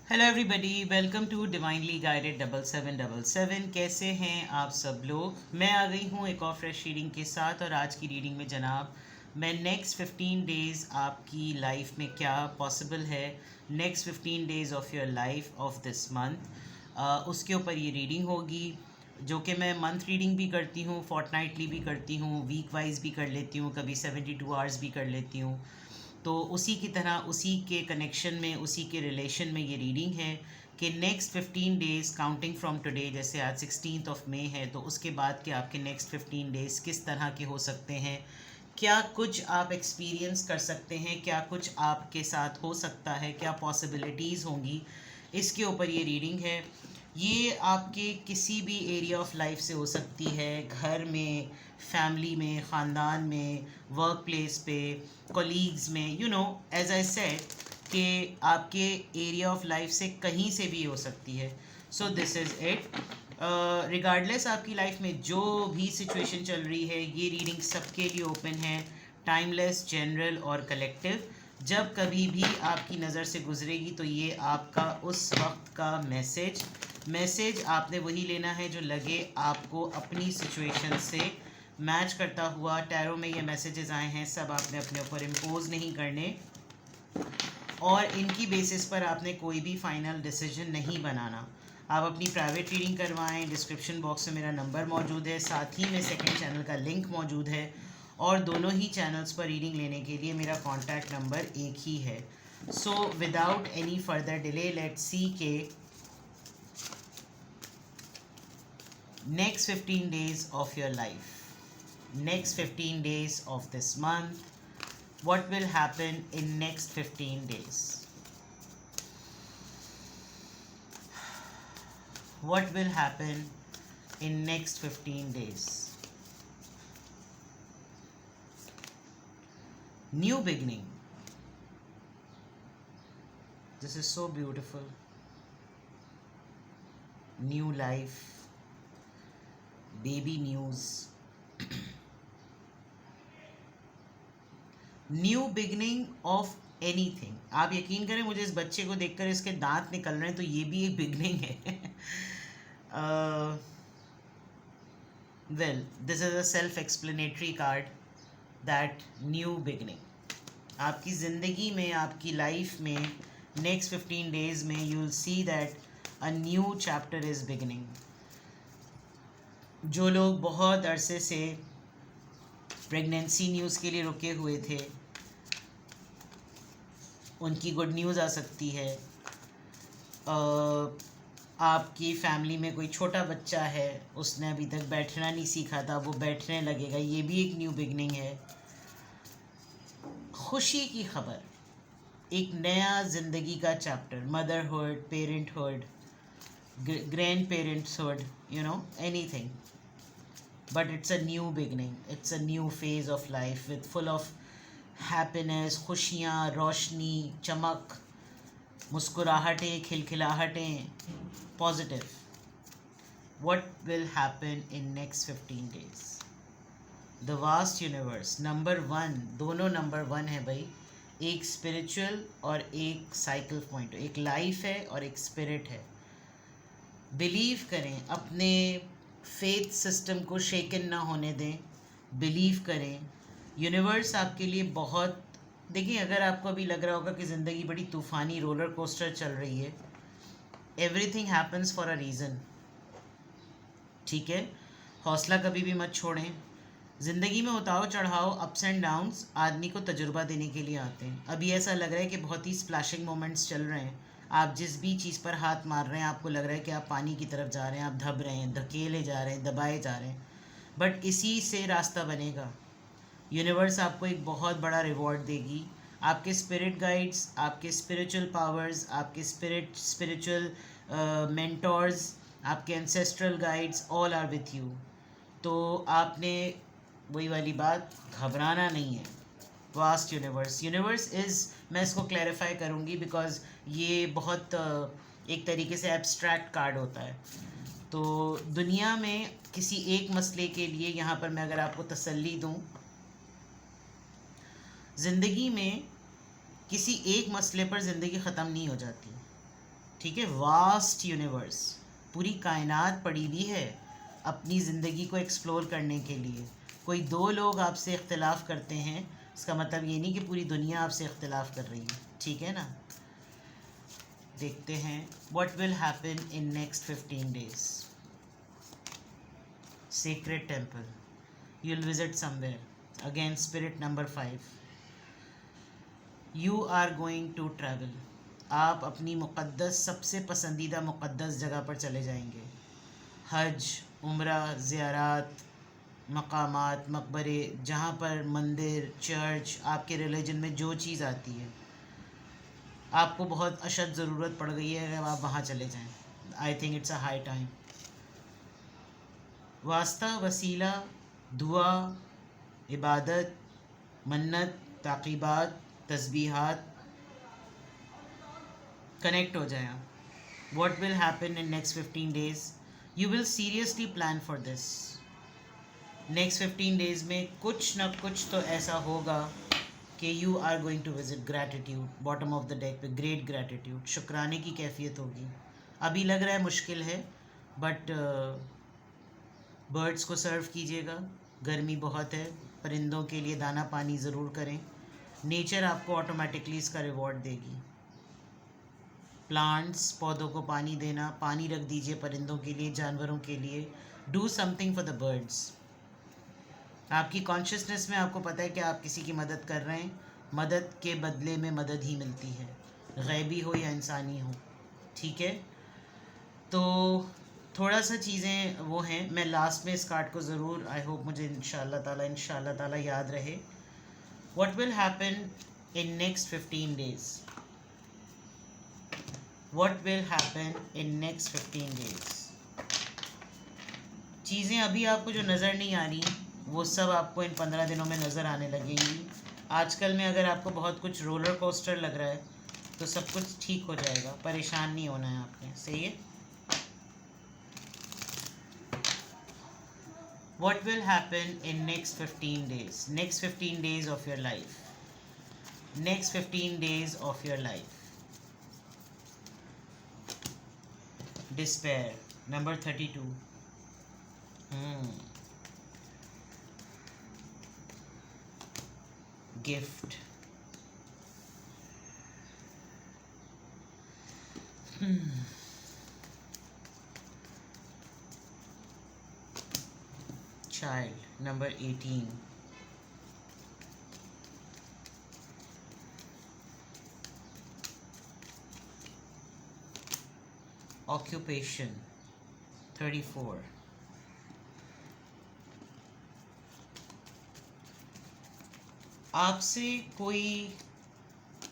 Hello everybody, welcome to divinely guided 7777। कैसे हैं आप सब लोग। मैं आ गई हूँ एक और फ्रेश रीडिंग के साथ। और आज की रीडिंग में जनाब मैं नेक्स्ट 15 डेज़ आपकी लाइफ में क्या पॉसिबल है, next 15 days of your life of this month, उसके ऊपर ये रीडिंग होगी। जो कि मैं मंथ रीडिंग भी करती हूँ, फोर्टनाइटली भी करती हूँ, वीक वाइज भी कर लेती हूँ, कभी 72 आवर्स भी कर लेती हूँ। तो उसी की तरह, उसी के कनेक्शन में, उसी के रिलेशन में ये रीडिंग है कि next 15 days counting from today, जैसे आज 16 ऑफ मई है, तो उसके बाद के आपके नेक्स्ट 15 डेज़ किस तरह के हो सकते हैं, क्या कुछ आप एक्सपीरियंस कर सकते हैं, क्या कुछ आपके साथ हो सकता है, क्या पॉसिबिलिटीज़ होंगी, इसके ऊपर ये रीडिंग है। ये आपके किसी भी एरिया ऑफ लाइफ से हो सकती है, घर में, फैमिली में, ख़ानदान में, वर्क प्लेस पे, कोलीग्स में, एज आई सेड कि आपके एरिया ऑफ लाइफ से कहीं से भी हो सकती है। So this is it. Regardless आपकी लाइफ में जो भी सिचुएशन चल रही है, ये रीडिंग सबके लिए ओपन है, टाइमलेस, जनरल और कलेक्टिव। जब कभी भी आपकी नज़र से गुजरेगी तो ये आपका उस वक्त का मैसेज आपने वही लेना है जो लगे आपको अपनी सिचुएशन से मैच करता हुआ। टैरो में ये मैसेजेस आए हैं, सब आपने अपने ऊपर इम्पोज नहीं करने, और इनकी बेसिस पर आपने कोई भी फाइनल डिसीजन नहीं बनाना। आप अपनी प्राइवेट रीडिंग करवाएं। डिस्क्रिप्शन बॉक्स में मेरा नंबर मौजूद है, साथ ही में सेकंड चैनल का लिंक मौजूद है, और दोनों ही चैनल्स पर रीडिंग लेने के लिए मेरा कॉन्टैक्ट नंबर एक ही है। So without any further delay, let's see के next 15 days of your life, next 15 days of this month, what will happen in next 15 days, what will happen in next 15 days. New beginning, this is so beautiful. New life, baby news, new beginning of anything. आप यकीन करें, मुझे इस बच्चे को देखकर इसके दांत निकल रहे हैं, तो ये भी एक बिगनिंग है। Well, this is a self explanatory card that new beginning आपकी ज़िंदगी में, आपकी लाइफ में नेक्स्ट 15 डेज में you will see that a new chapter is beginning. जो लोग बहुत अरसे से प्रेगनेंसी न्यूज़ के लिए रुके हुए थे, उनकी गुड न्यूज़ आ सकती है। आपकी फैमिली में कोई छोटा बच्चा है, उसने अभी तक बैठना नहीं सीखा था, वो बैठने लगेगा, ये भी एक न्यू बिगनिंग है। खुशी की खबर, एक नया ज़िंदगी का chapter, motherhood, parenthood, grand parentshood, anything, but it's a new beginning, it's a new phase of life with full of happiness, खुशियाँ, रोशनी, चमक, मुस्कुराहटें, खिलखिलाहटें, positive. what will happen in next 15 days? the vast universe, number 1, दोनों number 1 है भाई। एक spiritual और एक cycle point, एक life है और एक स्पिरिट है। बिलीव करें, अपने फेथ सिस्टम को शेकन ना होने दें, बिलीव करें। यूनिवर्स आपके लिए बहुत, देखिए, अगर आपको अभी लग रहा होगा कि ज़िंदगी बड़ी तूफ़ानी रोलर कोस्टर चल रही है, everything happens for a reason, ठीक है। हौसला कभी भी मत छोड़ें। ज़िंदगी में उतार चढ़ाव, अप्स एंड डाउन्स आदमी को तजुर्बा देने के लिए आते हैं। अभी ऐसा लग रहा है कि बहुत ही स्प्लैशिंग मोमेंट्स चल रहे हैं। आप जिस भी चीज़ पर हाथ मार रहे हैं, आपको लग रहा है कि आप पानी की तरफ जा रहे हैं, आप दब रहे हैं, धकेले जा रहे हैं, दबाए जा रहे हैं, बट इसी से रास्ता बनेगा। यूनिवर्स आपको एक बहुत बड़ा रिवॉर्ड देगी। आपके स्पिरिट गाइड्स, आपके स्पिरिचुअल पावर्स, आपके स्पिरिचुअल मेंटोर्स, आपके ancestral guides, all are with you. तो आपने वही वाली बात, घबराना नहीं है। वास्ट यूनिवर्स इज़, मैं इसको क्लैरिफाई करूँगी बिकॉज ये बहुत एक तरीके से एब्स्ट्रैक्ट कार्ड होता है। तो दुनिया में किसी एक मसले के लिए, यहाँ पर मैं अगर आपको तसल्ली दूँ, ज़िंदगी में किसी एक मसले पर ज़िंदगी ख़त्म नहीं हो जाती। ठीक है, वास्ट यूनिवर्स, पूरी कायनात पड़ी हुई है अपनी ज़िंदगी को एक्सप्लोर करने के लिए। कोई दो लोग आपसे इख्तिलाफ़ करते हैं, इसका मतलब ये नहीं कि पूरी दुनिया आपसे इख्तिलाफ़ कर रही है, ठीक है ना। देखते हैं what will happen in next 15 days. Sacred temple, you'll visit somewhere. Again, spirit number 5. You are going to travel. आप अपनी मुक़द्दस, सबसे पसंदीदा मुक़द्दस जगह पर चले जाएंगे। हज, उम्रा, ज़ियारात, मकामात, मकबरे, जहाँ पर मंदिर, चर्च, आपके रिलीजन में जो चीज़ आती है, आपको बहुत अशद ज़रूरत पड़ गई है अगर आप वहाँ चले जाएं। I think it's a high time. वास्ता, वसीला, दुआ, इबादत, मन्नत, ताक़ीबात, तस्बीहात, कनेक्ट हो जाए आप। What will happen in next 15 days? You will seriously plan for this. Next 15 days में कुछ ना कुछ तो ऐसा होगा कि you are going to visit gratitude, bottom of the deck पे great gratitude, शुक्राने की कैफियत होगी। अभी लग रहा है मुश्किल है, बट बर्ड्स को सर्व कीजिएगा, गर्मी बहुत है, परिंदों के लिए दाना पानी ज़रूर करें, नेचर आपको ऑटोमेटिकली इसका रिवॉर्ड देगी। प्लांट्स, पौधों को पानी देना, पानी रख दीजिए परिंदों के लिए, जानवरों के लिए। Do something for the birds. आपकी कॉन्शियसनेस में आपको पता है कि आप किसी की मदद कर रहे हैं, मदद के बदले में मदद ही मिलती है, गैबी हो या इंसानी हो, ठीक है। तो थोड़ा सा चीज़ें वो हैं, मैं लास्ट में इस कार्ड को ज़रूर, आई होप मुझे इंशाल्लाह ताला याद रहे। What will happen in next 15 days? What will happen in next 15 days? चीज़ें अभी आपको जो नज़र नहीं आ रही, वो सब आपको इन 15 दिनों में नज़र आने लगेंगी। आजकल में अगर आपको बहुत कुछ रोलर कोस्टर लग रहा है, तो सब कुछ ठीक हो जाएगा, परेशान नहीं होना है आपने, सही है। What will happen in next 15 days? Next 15 days of your life. Next 15 days of your life. Despair, number 32. Gift. Child, number 18. Occupation, 34. आपसे कोई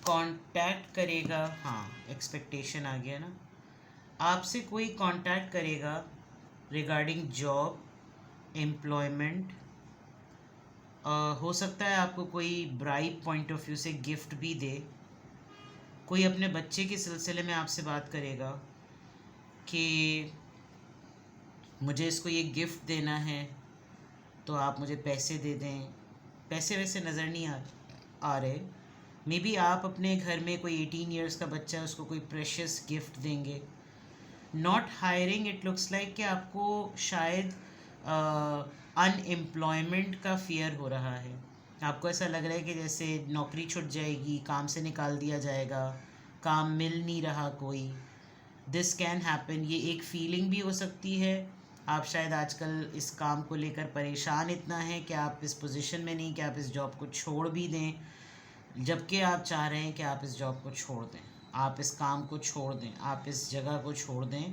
कांटेक्ट करेगा, हाँ एक्सपेक्टेशन आ गया ना, आपसे कोई कांटेक्ट करेगा रिगार्डिंग जॉब, एम्प्लॉयमेंट, हो सकता है आपको कोई ब्राइब पॉइंट ऑफ व्यू से गिफ्ट भी दे, कोई अपने बच्चे के सिलसिले में आपसे बात करेगा कि मुझे इसको ये गिफ्ट देना है तो आप मुझे पैसे दे दें। पैसे वैसे नज़र नहीं आ रहे, मे बी आप अपने घर में कोई 18 ईयर्स का बच्चा है, उसको कोई प्रेशियस गिफ्ट देंगे। Not hiring, it looks like कि आपको शायद अनएम्प्लॉयमेंट का फियर हो रहा है। आपको ऐसा लग रहा है कि जैसे नौकरी छूट जाएगी, काम से निकाल दिया जाएगा, काम मिल नहीं रहा कोई। दिस कैन हैपन, ये एक फीलिंग भी हो सकती है। आप शायद आजकल इस काम को लेकर परेशान इतना है कि आप इस पोजीशन में नहीं कि आप इस जॉब को छोड़ भी दें, जबकि आप चाह रहे हैं कि आप इस जॉब को छोड़ दें, आप इस काम को छोड़ दें, आप इस जगह को छोड़ दें,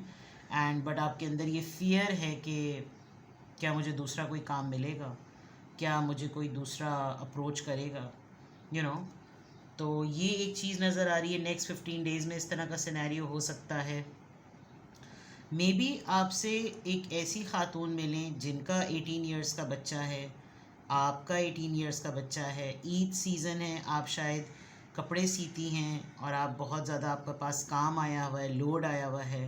एंड बट आपके अंदर ये फियर है कि क्या मुझे दूसरा कोई काम मिलेगा, क्या मुझे कोई दूसरा अप्रोच करेगा, यू नो। तो ये एक चीज़ नज़र आ रही है नेक्स्ट 15 डेज़ में, इस तरह का सिनेरियो हो सकता है। मे बी आपसे एक ऐसी खातून मिलें जिनका 18 ईयर्स का बच्चा है, आपका 18 ईयर्स का बच्चा है, ईद सीज़न है, आप शायद कपड़े सीती हैं और आप बहुत ज़्यादा, आपके पास काम आया हुआ है, लोड आया हुआ है,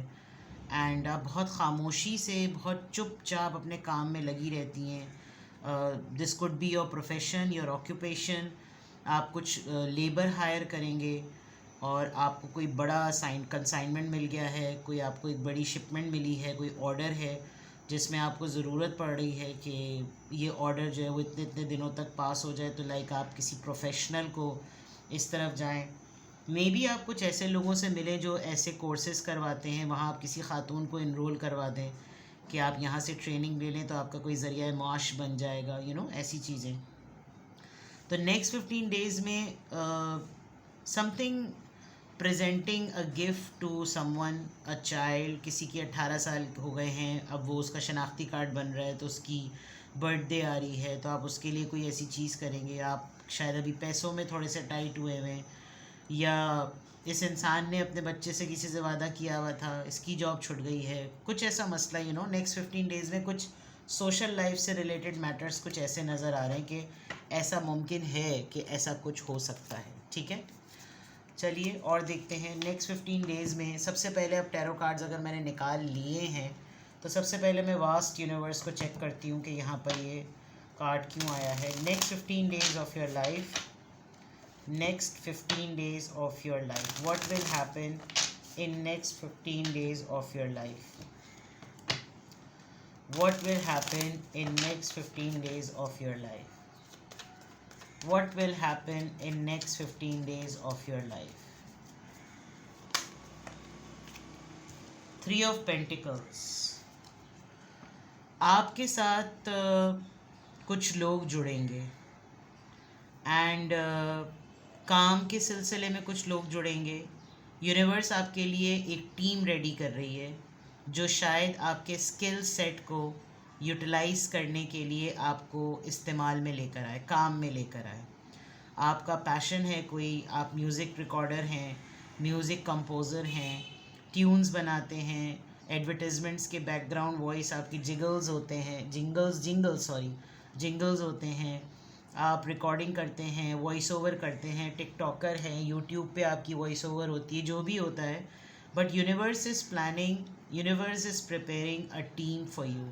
एंड आप बहुत खामोशी से, बहुत चुपचाप अपने काम में लगी रहती हैं। This could be your profession, your occupation. आप कुछ लेबर हायर करेंगे, और आपको कोई बड़ा कंसाइनमेंट मिल गया है, कोई आपको एक बड़ी शिपमेंट मिली है, कोई ऑर्डर है जिसमें आपको ज़रूरत पड़ रही है कि ये ऑर्डर जो है वो इतने इतने दिनों तक पास हो जाए, तो लाइक आप किसी प्रोफेशनल को इस तरफ जाएं। मे बी आप कुछ ऐसे लोगों से मिलें जो ऐसे कोर्सेज़ करवाते हैं, वहाँ आप किसी खातून को इनरोल करवा दें कि आप यहाँ से ट्रेनिंग ले लें तो आपका कोई ज़रिया माश बन जाएगा, ऐसी चीज़ें। तो नेक्स्ट 15 डेज़ में something presenting a gift to someone, a child, किसी की 18 साल हो गए हैं, अब वो उसका शनाख्ती कार्ड बन रहा है, तो उसकी बर्थडे आ रही है, तो आप उसके लिए कोई ऐसी चीज़ करेंगे। आप शायद अभी पैसों में थोड़े से टाइट हुए हुए हैं, या इस इंसान ने अपने बच्चे से किसी से वादा किया हुआ था, इसकी जॉब छूट गई है, कुछ ऐसा मसला। नेक्स्ट 15 डेज़ में कुछ सोशल लाइफ से रिलेटेड मैटर्स कुछ ऐसे नज़र आ रहे हैं कि ऐसा मुमकिन है कि ऐसा कुछ हो सकता है। ठीक है, चलिए और देखते हैं नेक्स्ट 15 डेज़ में। सबसे पहले अब टैरो कार्ड्स अगर मैंने निकाल लिए हैं तो सबसे पहले मैं वास्ट यूनिवर्स को चेक करती हूँ कि यहाँ पर ये कार्ड क्यों आया है। Next 15 days of your life, next 15 days of your life, what will happen in next 15 days of your life, what will happen in next 15 days of your life, what will happen in next 15 days of your life. 3 of Pentacles, आपके साथ कुछ लोग जुड़ेंगे and काम के सिलसिले में कुछ लोग जुड़ेंगे। यूनिवर्स आपके लिए एक टीम रेडी कर रही है जो शायद आपके स्किल सेट को यूटिलाइज़ करने के लिए आपको इस्तेमाल में लेकर आए, काम में लेकर आए। आपका पैशन है कोई, आप म्यूज़िक रिकॉर्डर हैं, म्यूज़िक कंपोज़र हैं, ट्यून्स बनाते हैं, एडवर्टाइजमेंट्स के बैकग्राउंड वॉइस आपकी जिंगल्स होते हैं, आप रिकॉर्डिंग करते हैं, वॉइस ओवर करते हैं, टिकटॉकर हैं, यूट्यूब पे आपकी वॉइस ओवर होती है, जो भी होता है। But universe is planning, universe is preparing a team for you.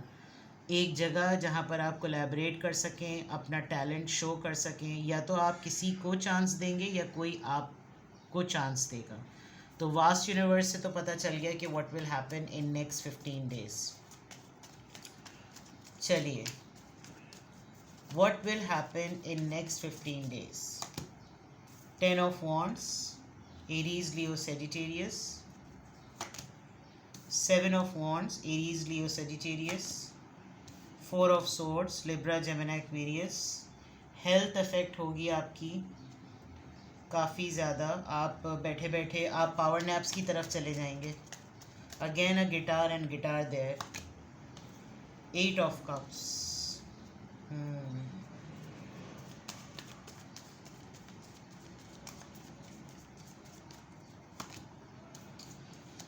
एक जगह जहाँ पर आप कोलैबोरेट कर सकें, अपना टैलेंट शो कर सकें, या तो आप किसी को चांस देंगे या कोई आपको चांस देगा। तो वास्ट यूनिवर्स से तो पता चल गया कि what will happen in next 15 days. चलिए, what will happen in next 15 days? 10 of Wands, Aries, Leo, Sagittarius. 7 of Wands, Aries, Leo, Sagittarius. 4 of Swords, Libra, Gemini, Aquarius. Health affect होगी आपकी काफ़ी ज़्यादा। आप बैठे बैठे आप पावर नैप्स की तरफ चले जाएंगे। Again a guitar and guitar there. 8 of Cups.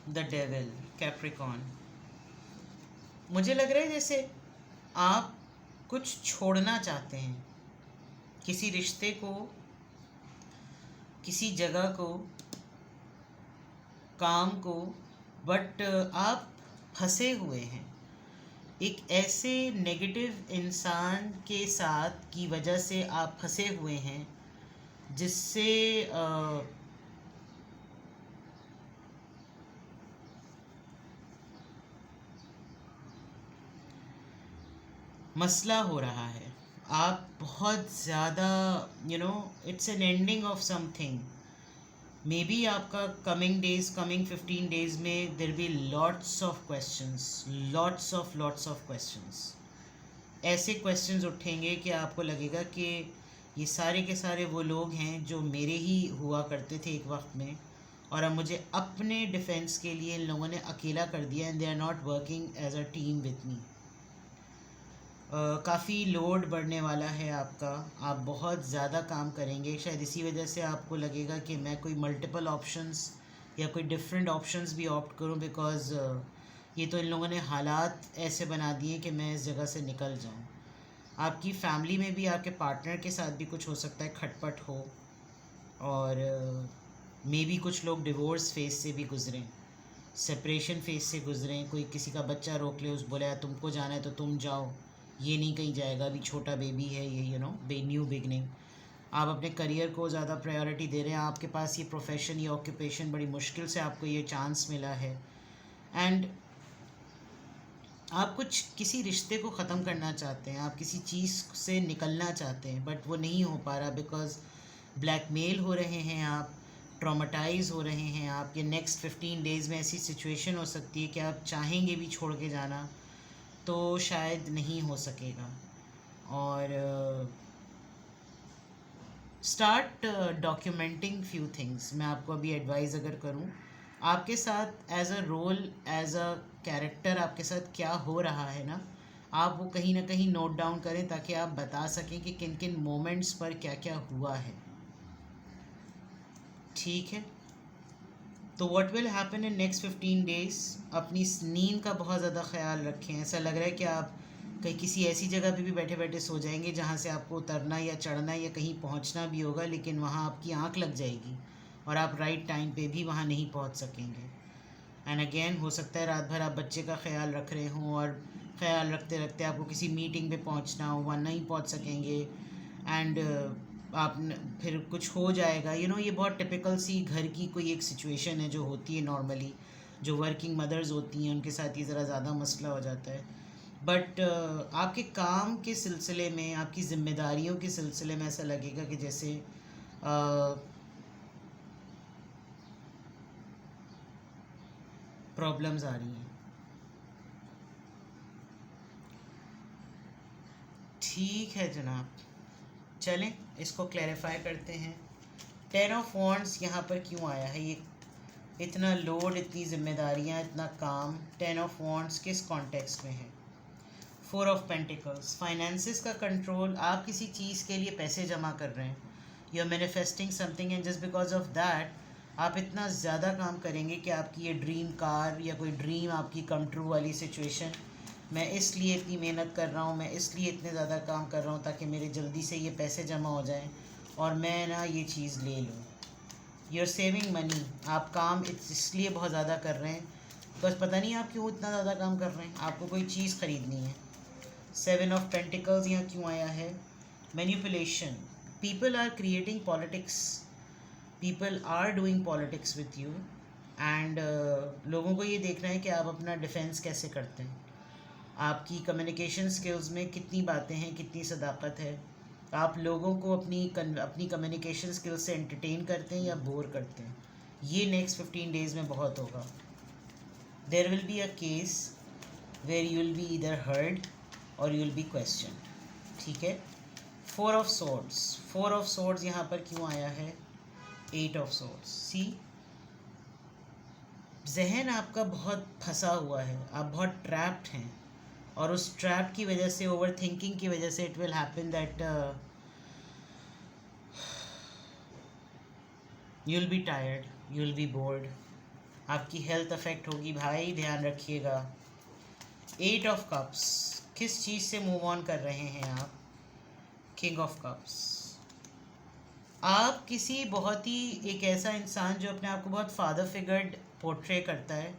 The devil, Capricorn. मुझे लग रहा है जैसे आप कुछ छोड़ना चाहते हैं, किसी रिश्ते को, किसी जगह को, काम को, बट आप फंसे हुए हैं एक ऐसे नेगेटिव इंसान के साथ की वजह से। आप फंसे हुए हैं जिससे मसला हो रहा है। आप बहुत ज़्यादा it's an ending of something. Maybe आपका कमिंग 15 डेज में there be lots of questions. ऐसे क्वेश्चंस उठेंगे कि आपको लगेगा कि ये सारे के सारे वो लोग हैं जो मेरे ही हुआ करते थे एक वक्त में, और अब मुझे अपने डिफेंस के लिए इन लोगों ने अकेला कर दिया and they are not working as a team with me. काफ़ी लोड बढ़ने वाला है आपका, आप बहुत ज़्यादा काम करेंगे। शायद इसी वजह से आपको लगेगा कि मैं कोई मल्टीपल ऑप्शंस या कोई डिफरेंट ऑप्शंस भी ऑप्ट करूं, बिकॉज़ ये तो इन लोगों ने हालात ऐसे बना दिए कि मैं इस जगह से निकल जाऊं। आपकी फैमिली में भी आपके पार्टनर के साथ भी कुछ हो सकता है, खटपट हो, और मे बी कुछ लोग डिवोर्स फेज से भी गुज़रें, सेपरेशन फेज से गुज़रें। कोई किसी का बच्चा रोक ले, उस बोले तुमको जाना है तो तुम जाओ, ये नहीं कहीं जाएगा, अभी छोटा बेबी है ये, न्यू बिगनिंग। आप अपने करियर को ज़्यादा प्रायोरिटी दे रहे हैं, आपके पास ये प्रोफेशन या ऑक्यूपेशन बड़ी मुश्किल से आपको ये चांस मिला है, एंड आप कुछ किसी रिश्ते को ख़त्म करना चाहते हैं, आप किसी चीज़ से निकलना चाहते हैं, बट वो नहीं हो पा रहा बिकॉज ब्लैकमेल हो रहे हैं, आप ट्रॉमेटाइज हो रहे हैं। आपके नेक्स्ट 15 डेज़ में ऐसी सिचुएशन हो सकती है कि आप चाहेंगे भी छोड़ के जाना तो शायद नहीं हो सकेगा। और स्टार्ट डॉक्यूमेंटिंग फ्यू थिंग्स। मैं आपको अभी एडवाइज़ अगर करूं, आपके साथ as a role, as a character आपके साथ क्या हो रहा है ना, आप वो कहीं ना कहीं नोट डाउन करें ताकि आप बता सकें कि किन किन मोमेंट्स पर क्या क्या हुआ है। ठीक है, तो what will happen in next 15 days, अपनी नींद का बहुत ज़्यादा ख्याल रखें। ऐसा लग रहा है कि आप कहीं किसी ऐसी जगह पे भी बैठे बैठे सो जाएंगे जहाँ से आपको उतरना या चढ़ना या कहीं पहुँचना भी होगा, लेकिन वहाँ आपकी आँख लग जाएगी और आप राइट टाइम पे भी वहाँ नहीं पहुँच सकेंगे। एंड अगेन हो सकता है रात भर आप बच्चे का ख्याल रख रहे हों और ख्याल रखते रखते आपको किसी मीटिंग पे पहुँचना हो, वहाँ नहीं पहुँच सकेंगे, एंड आप फिर कुछ हो जाएगा। ये बहुत टिपिकल सी घर की कोई एक सिचुएशन है जो होती है नॉर्मली, जो वर्किंग मदर्स होती हैं उनके साथ ये ज़रा ज़्यादा मसला हो जाता है। बट आपके काम के सिलसिले में, आपकी ज़िम्मेदारियों के सिलसिले में ऐसा लगेगा कि जैसे प्रॉब्लम्स आ रही हैं। ठीक है जनाब, चलें इसको क्लैरिफाई करते हैं। 10 ऑफ वॉन्ड्स यहाँ पर क्यों आया है? ये इतना लोड, इतनी ज़िम्मेदारियाँ, इतना काम 10 ऑफ वॉन्ड्स किस कॉन्टेक्स्ट में है? 4 ऑफ पेंटिकल्स, फाइनेंसिस का कंट्रोल। आप किसी चीज़ के लिए पैसे जमा कर रहे हैं, you are manifesting something, and just because of that आप इतना ज़्यादा काम करेंगे कि आपकी ये ड्रीम कार या कोई ड्रीम आपकी कम ट्रू वाली सिचुएशन, मैं इसलिए इतनी मेहनत कर रहा हूँ, मैं इसलिए इतने ज़्यादा काम कर रहा हूँ ताकि मेरे जल्दी से ये पैसे जमा हो जाएं और मैं ना ये चीज़ ले लूँ। You are saving money. आप काम इसलिए बहुत ज़्यादा कर रहे हैं बस पता नहीं आप क्यों इतना ज़्यादा काम कर रहे हैं, आपको कोई चीज़ ख़रीदनी है। 7 ऑफ पेंटिकल्स यहाँ क्यों आया है? Manipulation. People are creating politics, people are doing politics with you, and लोगों को ये देखना है कि आप अपना डिफेंस कैसे करते हैं, आपकी कम्युनिकेशन स्किल्स में कितनी बातें हैं, कितनी सदाकत है, आप लोगों को अपनी कम्युनिकेशन स्किल्स से एंटरटेन करते हैं या बोर करते हैं। ये नेक्स्ट 15 डेज़ में बहुत होगा। There will be a case where you will be either heard or you will be question. ठीक है। 4 ऑफ सोर्ड्स, 4 ऑफ सोर्ड्स यहाँ पर क्यों आया है? 8 ऑफ सोर्ड्स। सी, जहन आपका बहुत फंसा हुआ है, आप बहुत ट्रैप्ड हैं, और उस ट्रैप की वजह से, ओवर थिंकिंग की वजह से, it will happen that you will be tired, you will B board, आपकी हेल्थ अफेक्ट होगी भाई, ध्यान रखिएगा। 8 ऑफ कप्स, किस चीज़ से मूव ऑन कर रहे हैं आप? King of cups. आप किसी बहुत ही एक ऐसा इंसान जो अपने आप को बहुत फादर फिगर्ड पोर्ट्रे करता है,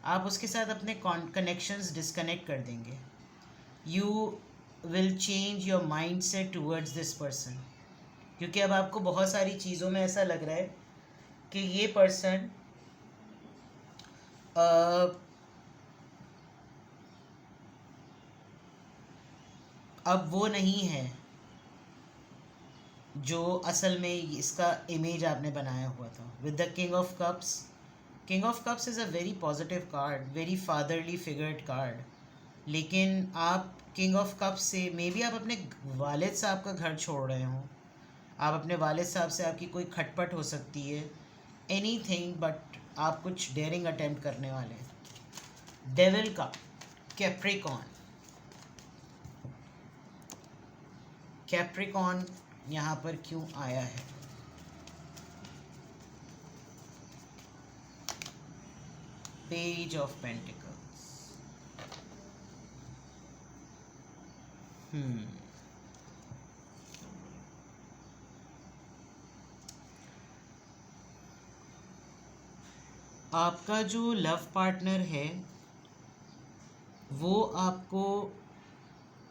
आप उसके साथ अपने कनेक्शंस डिस्कनेक्ट कर देंगे। You will change your mind set towards this person, क्योंकि अब आपको बहुत सारी चीज़ों में ऐसा लग रहा है कि ये पर्सन अब वो नहीं है जो असल में इसका इमेज आपने बनाया हुआ था। With the king of cups, king of cups is a very positive card, very fatherly figured card, लेकिन आप किंग ऑफ कप्स से मे बी आप अपने वालिद साहब का घर छोड़ रहे हो, आप अपने वालिद साहब से आपकी कोई खटपट हो सकती है, एनीथिंग, बट आप कुछ डेयरिंग अटेम्प्ट करने वाले हैं। डेविल का कैप्रिकॉन, कैप्रिकॉन यहाँ पर क्यों आया है? Page of pentacles. आपका जो लव पार्टनर है वो आपको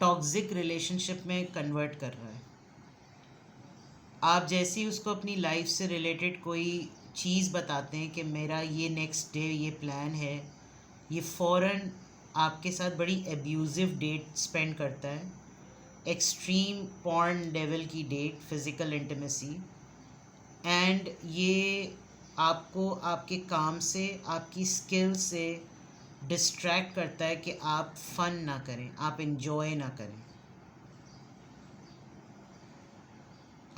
टॉक्सिक रिलेशनशिप में कन्वर्ट कर रहा है। आप जैसे ही उसको अपनी लाइफ से रिलेटेड कोई चीज़ बताते हैं कि मेरा ये नेक्स्ट डे ये प्लान है, ये फ़ौरन आपके साथ बड़ी एब्यूज़िव डेट स्पेंड करता है, एक्सट्रीम पॉर्न लेवल की डेट, फिज़िकल इंटीमेसी। एंड ये आपको आपके काम से, आपकी स्किल से डिस्ट्रैक्ट करता है कि आप फन ना करें, आप इन्जॉय ना करें।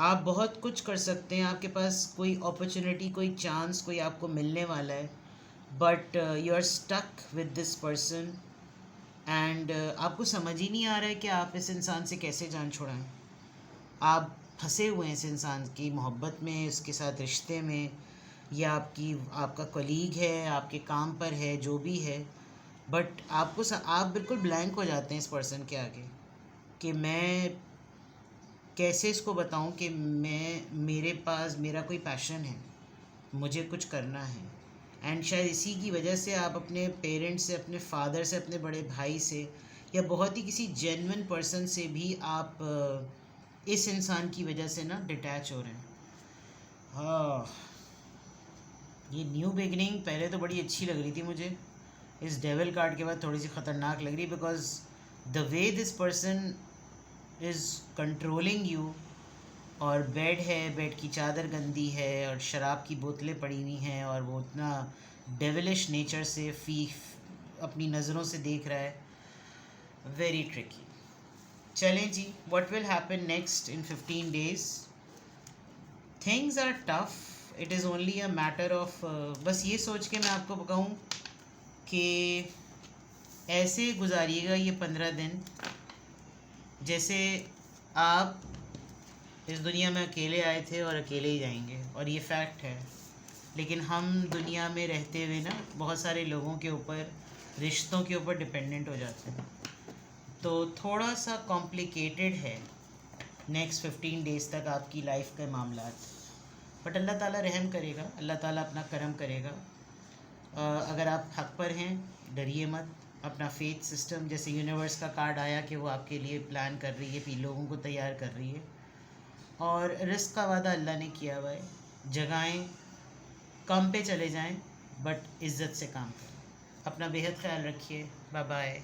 आप बहुत कुछ कर सकते हैं, आपके पास कोई अपॉर्चुनिटी, कोई चांस, कोई आपको मिलने वाला है, but you are stuck with this person and आपको समझ ही नहीं आ रहा है कि आप इस इंसान से कैसे जान छुड़ाएं। आप फंसे हुए हैं इस इंसान की मोहब्बत में, उसके साथ रिश्ते में, या आपका कलीग है, आपके काम पर है, जो भी है, बट आप बिल्कुल ब्लैंक हो जाते हैं इस पर्सन के आगे कि मैं कैसे इसको बताऊं कि मेरे पास मेरा कोई पैशन है, मुझे कुछ करना है। एंड शायद इसी की वजह से आप अपने पेरेंट्स से, अपने फादर से, अपने बड़े भाई से, या बहुत ही किसी जेन्युइन पर्सन से भी आप इस इंसान की वजह से ना डिटैच हो रहे हैं। हाँ, ये न्यू बिगनिंग पहले तो बड़ी अच्छी लग रही थी मुझे, इस डेविल कार्ड के बाद थोड़ी सी ख़तरनाक लग रही, because the way this person is controlling you. और बेड है, बेड की चादर गंदी है, और शराब की बोतलें पड़ी हुई हैं, और वो इतना डेविलिश नेचर से अपनी नज़रों से देख रहा है। Very tricky. चलें जी, what will happen next in 15 days? Things are tough, it is only a matter of, बस ये सोच के मैं आपको बताऊँ कि ऐसे गुजारिएगा ये 15 दिन जैसे आप इस दुनिया में अकेले आए थे और अकेले ही जाएंगे, और ये फैक्ट है। लेकिन हम दुनिया में रहते हुए ना बहुत सारे लोगों के ऊपर, रिश्तों के ऊपर डिपेंडेंट हो जाते हैं, तो थोड़ा सा कॉम्प्लिकेटेड है नेक्स्ट 15 days तक आपकी लाइफ के मामलात। बट अल्लाह ताला रहम करेगा, अल्लाह ताला अपना करम करेगा। अगर आप हक पर हैं, डरिए मत। अपना फेथ सिस्टम, जैसे यूनिवर्स का कार्ड आया कि वो आपके लिए प्लान कर रही है, फिर लोगों को तैयार कर रही है, और रिस्क का वादा अल्लाह ने किया हुआ है। जगहें कम पे चले जाएं, बट इज़्ज़त से काम करें। अपना बेहद ख्याल रखिए। Bye bye.